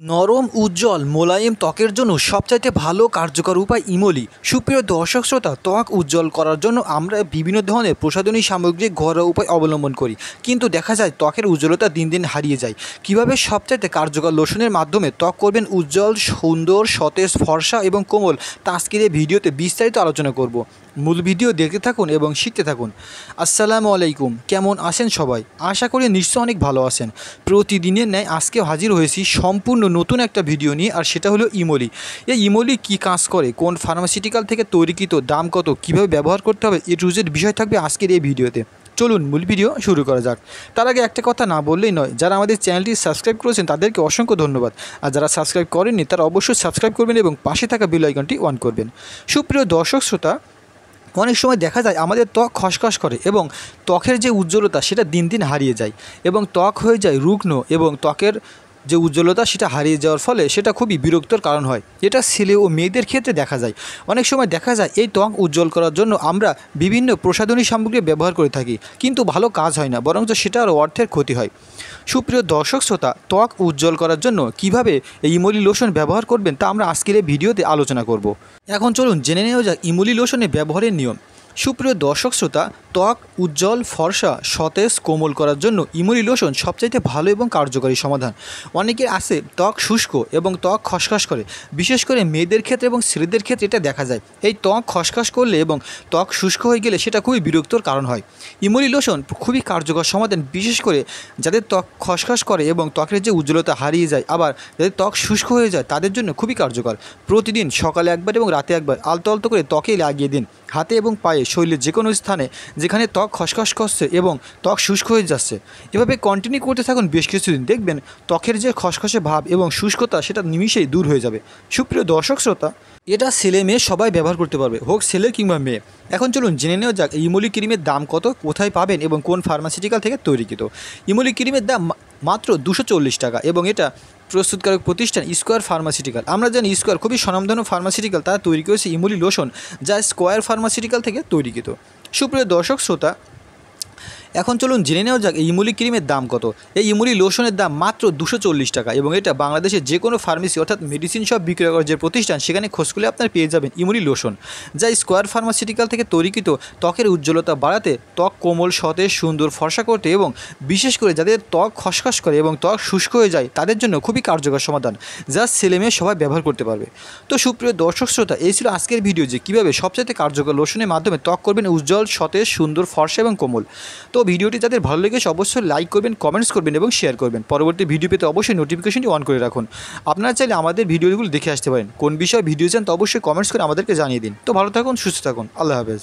নরম উজ্জ্বল মোলায়েম ত্বকের জন্য সবচাইতে ভালো কার্যকর উপায় ইমলি। সুপ্রিয় দর্শক শ্রোতা, ত্বক উজ্জ্বল করার জন্য আমরা বিভিন্ন ধরনের প্রসাধনী সামগ্রী ঘরোয়া উপায় অবলম্বন করি, কিন্তু দেখা যায় ত্বকের উজ্জ্বলতা দিন দিন হারিয়ে যায়। কিভাবে সবচাইতে কার্যকর লোশনের মাধ্যমে ত্বক করবেন উজ্জ্বল, সুন্দর, সতেজ, ফর্সা এবং কোমল, তা আজকের এই ভিডিওতে বিস্তারিত আলোচনা করব। মূল ভিডিও দেখতে থাকুন এবং শিখতে থাকুন। আসসালামু আলাইকুম, কেমন আছেন সবাই? আশা করি নিশ্চয় অনেক ভালো আছেন। প্রতিদিনের ন্যায় আজকেও হাজির হয়েছি সম্পূর্ণ নতুন একটা ভিডিও নিয়ে, আর সেটা হলো ইমলি। এই ইমলি কী কাজ করে, কোন ফার্মাসিউটিক্যাল থেকে তৈরিকৃত, দাম কত, কীভাবে ব্যবহার করতে হবে, এ টু জেড বিষয় থাকবে আজকের এই ভিডিওতে। চলুন মূল ভিডিও শুরু করা যাক। তার আগে একটা কথা না বললেই নয়, যারা আমাদের চ্যানেলটি সাবস্ক্রাইব করেছেন তাদেরকে অসংখ্য ধন্যবাদ, আর যারা সাবস্ক্রাইব করেননি তারা অবশ্যই সাবস্ক্রাইব করবেন এবং পাশে থাকা বেল আইকনটি অন করবেন। সুপ্রিয় দর্শক শ্রোতা, অনেক সময় দেখা যায় আমাদের ত্বক খসখস করে এবং ত্বকের যে উজ্জ্বলতা সেটা দিন দিন হারিয়ে যায় এবং ত্বক হয়ে যায় রুগ্ন, এবং ত্বকের যে উজ্জ্বলতা সেটা হারিয়ে যাওয়ার ফলে সেটা খুবই বিরক্তর কারণ হয়। এটা ছেলে ও মেয়েদের ক্ষেত্রে দেখা যায়। অনেক সময় দেখা যায় এই ত্বক উজ্জ্বল করার জন্য আমরা বিভিন্ন প্রসাধনী সামগ্রী ব্যবহার করে থাকি, কিন্তু ভালো কাজ হয় না, বরঞ্চ সেটা আরও অর্থের ক্ষতি হয়। সুপ্রিয় দর্শক শ্রোতা, ত্বক উজ্জ্বল করার জন্য কিভাবে এই ইমলি লোশন ব্যবহার করবেন তা আমরা আজকের এই ভিডিওতে আলোচনা করব। এখন চলুন জেনে নেওয়া যাক ইমলি লোশনের ব্যবহারের নিয়ম। সুপ্রিয় দর্শক শ্রোতা, ত্বক উজ্জ্বল, ফর্সা, সতেজ, কোমল করার জন্য ইমলি লোশন সবচাইতে ভালো এবং কার্যকরী সমাধান। অনেকের আছে ত্বক শুষ্ক এবং ত্বক খসখস করে, বিশেষ করে মেয়েদের ক্ষেত্রে এবং ছেলেদের ক্ষেত্রে এটা দেখা যায়। এই ত্বক খসখস করলে এবং ত্বক শুষ্ক হয়ে গেলে সেটা খুবই বিরক্তর কারণ হয়। ইমলি লোশন খুবই কার্যকর সমাধান, বিশেষ করে যাদের ত্বক খসখস করে এবং ত্বকের যে উজ্জ্বলতা হারিয়ে যায়, আবার যাদের ত্বক শুষ্ক হয়ে যায় তাদের জন্য খুবই কার্যকর। প্রতিদিন সকালে একবার এবং রাতে একবার আলতো আলতো করে ত্বকে লাগিয়ে দিন, হাতে এবং পায়ে, শরীরের যে কোনো স্থানে যেখানে ত্বক খসখস করছে এবং ত্বক শুষ্ক হয়ে যাচ্ছে। এভাবে কন্টিনিউ করতে থাকুন বেশ কিছুদিন, দেখবেন ত্বকের যে খসখসে ভাব এবং শুষ্কতা সেটা নিমিষেই দূর হয়ে যাবে। সুপ্রিয় দর্শক শ্রোতা, এটা ছেলে মেয়ে সবাই ব্যবহার করতে পারবে, হোক ছেলে কিংবা মেয়ে। এখন চলুন জেনে নেওয়া যাক ইমলি ক্রিমের দাম কত, কোথায় পাবেন এবং কোন ফার্মাসিউটিক্যাল থেকে তৈরিকৃত। ইমলি ক্রিমের দাম মাত্র 240 টাকা এবং এটা প্রস্তুতকারক প্রতিষ্ঠান স্কোয়ার ফার্মাসিউটিক্যাল। আমরা জানি স্কোয়ার খুবই স্বনামধন্য ফার্মাসিউটিক্যাল, তারা তৈরি করেছে ইমলি লোশন, যা স্কোয়ার ফার্মাসিউটিক্যাল থেকে তৈরিকৃত। সুপ্রিয় দর্শক শ্রোতা, এখন চলুন জেনে নেওয়া যাক এই ইমলি ক্রিমের দাম কত। এই ইমলি লোশনের দাম মাত্র 240 টাকা এবং এটা বাংলাদেশের যে কোনো ফার্মেসি অর্থাৎ মেডিসিন শপ বিক্রয় করার যে প্রতিষ্ঠান সেখানে খোঁজ করলে আপনার পেয়ে যাবেন ইমলি লোশন, যা স্কোয়ার ফার্মাসিউটিক্যাল থেকে তৈরিকৃত। ত্বকের উজ্জ্বলতা বাড়াতে, ত্বক কোমল, সতেজ, সুন্দর, ফর্সা করতে এবং বিশেষ করে যাদের ত্বক খসখস করে এবং ত্বক শুষ্ক হয়ে যায় তাদের জন্য খুবই কার্যকর সমাধান, যা ছেলে মেয়ে সবাই ব্যবহার করতে পারবে। তো সুপ্রিয় দর্শক শ্রোতা, এই ছিল আজকের ভিডিও যে কীভাবে সবচাইতে কার্যকর লোশনের মাধ্যমে ত্বক করবেন উজ্জ্বল, সতেজ, সুন্দর, ফর্সা এবং কোমল। তো ভিডিওটি যাদের ভালো লেগেছে অবশ্যই লাইক করবেন, কমেন্টস করবেন এবং শেয়ার করবেন। পরবর্তী ভিডিও পেতে অবশ্যই নোটিফিকেশনটি অন করে রাখুন। আপনারা চাইলে আমাদের ভিডিওগুলো দেখে আসতে পারেন। কোন বিষয়ে ভিডিও চান তা অবশ্যই কমেন্টস করে আমাদেরকে জানিয়ে দিন। তো ভালো থাকুন, সুস্থ থাকুন, আল্লাহ হাফেজ।